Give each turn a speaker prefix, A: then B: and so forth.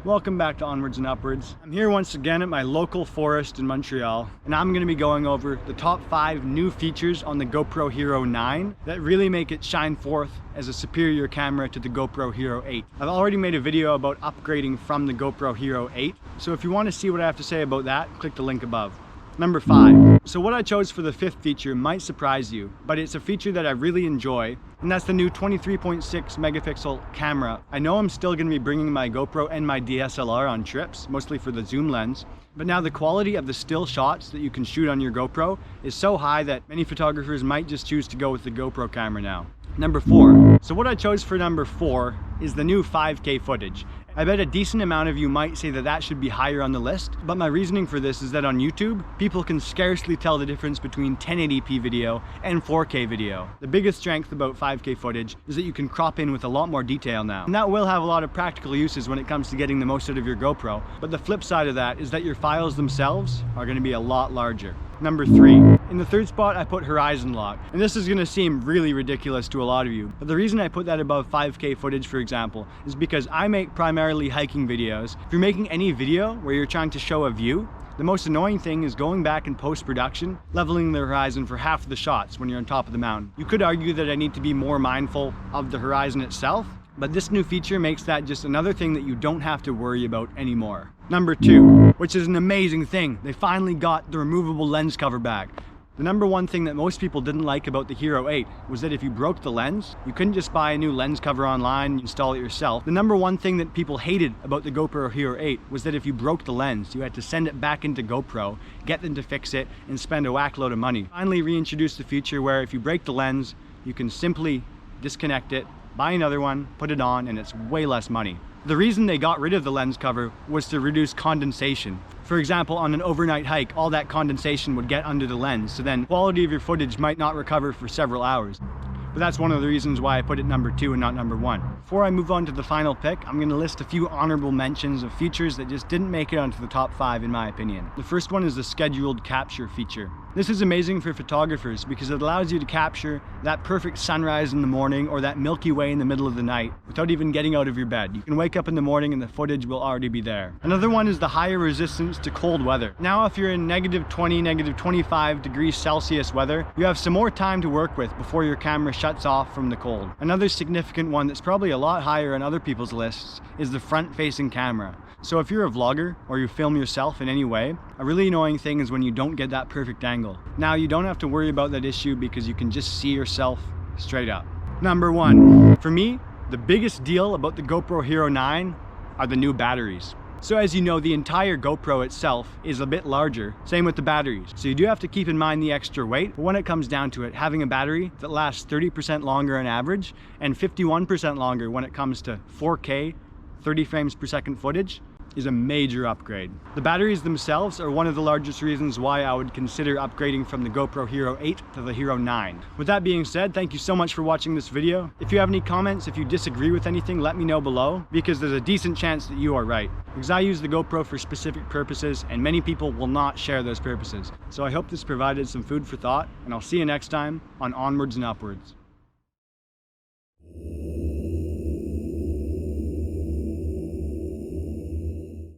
A: Welcome back to Onwards and Upwards. I'm here once again at my local forest in Montreal, and I'm going to be going over the top 5 new features on the GoPro Hero 9 that really make it shine forth as a superior camera to the GoPro Hero 8. I've already made a video about upgrading from the GoPro Hero 8, so if you want to see what I have to say about that, click the link above. Number 5. So what I chose for the 5th feature might surprise you, but it's a feature that I really enjoy, and that's the new 23.6 megapixel camera. I know I'm still going to be bringing my GoPro and my DSLR on trips, mostly for the zoom lens, but now the quality of the still shots that you can shoot on your GoPro is so high that many photographers might just choose to go with the GoPro camera now. Number 4. So what I chose for number 4 is the new 5K footage. I bet a decent amount of you might say that that should be higher on the list, but my reasoning for this is that on YouTube, people can scarcely tell the difference between 1080p video and 4K video. The biggest strength about 5K footage is that you can crop in with a lot more detail now. And that will have a lot of practical uses when it comes to getting the most out of your GoPro, but the flip side of that is that your files themselves are going to be a lot larger. Number 3. In the 3rd spot, I put horizon lock. And this is going to seem really ridiculous to a lot of you, but the reason I put that above 5K footage, for example, is because I make primarily hiking videos. If you're making any video where you're trying to show a view, the most annoying thing is going back in post-production, leveling the horizon for half of the shots when you're on top of the mountain. You could argue that I need to be more mindful of the horizon itself, but this new feature makes that just another thing that you don't have to worry about anymore. Number 2, which is an amazing thing. They finally got the removable lens cover back. The number one thing that most people didn't like about the Hero 8 was that if you broke the lens, you couldn't just buy a new lens cover online and install it yourself. The number one thing that people hated about the GoPro Hero 8 was that if you broke the lens, you had to send it back into GoPro, get them to fix it, and spend a whack load of money. Finally reintroduced the feature where if you break the lens, you can simply disconnect it, buy another one, put it on, and it's way less money. The reason they got rid of the lens cover was to reduce condensation. For example, on an overnight hike, all that condensation would get under the lens, so then quality of your footage might not recover for several hours. But that's one of the reasons why I put it number 2 and not number 1. Before I move on to the final pick, I'm going to list a few honorable mentions of features that just didn't make it onto the top 5 in my opinion. The first one is the scheduled capture feature. This is amazing for photographers because it allows you to capture that perfect sunrise in the morning or that Milky Way in the middle of the night without even getting out of your bed. You can wake up in the morning and the footage will already be there. Another one is the higher resistance to cold weather. Now if you're in -20, -25 degrees Celsius weather, you have some more time to work with before your camera shuts off from the cold. Another significant one that's probably a lot higher on other people's lists is the front-facing camera. So if you're a vlogger or you film yourself in any way, a really annoying thing is when you don't get that perfect angle. Now you don't have to worry about that issue because you can just see yourself straight up. Number 1. For me, the biggest deal about the GoPro Hero 9 are the new batteries. So as you know, the entire GoPro itself is a bit larger, same with the batteries. So you do have to keep in mind the extra weight, but when it comes down to it, having a battery that lasts 30% longer on average and 51% longer when it comes to 4K, 30 frames per second footage is a major upgrade. The batteries themselves are one of the largest reasons why I would consider upgrading from the GoPro Hero 8 to the Hero 9. With that being said, thank you so much for watching this video. If you have any comments, if you disagree with anything, let me know below, because there's a decent chance that you are right. Because I use the GoPro for specific purposes and many people will not share those purposes. So I hope this provided some food for thought, and I'll see you next time on Onwards and Upwards.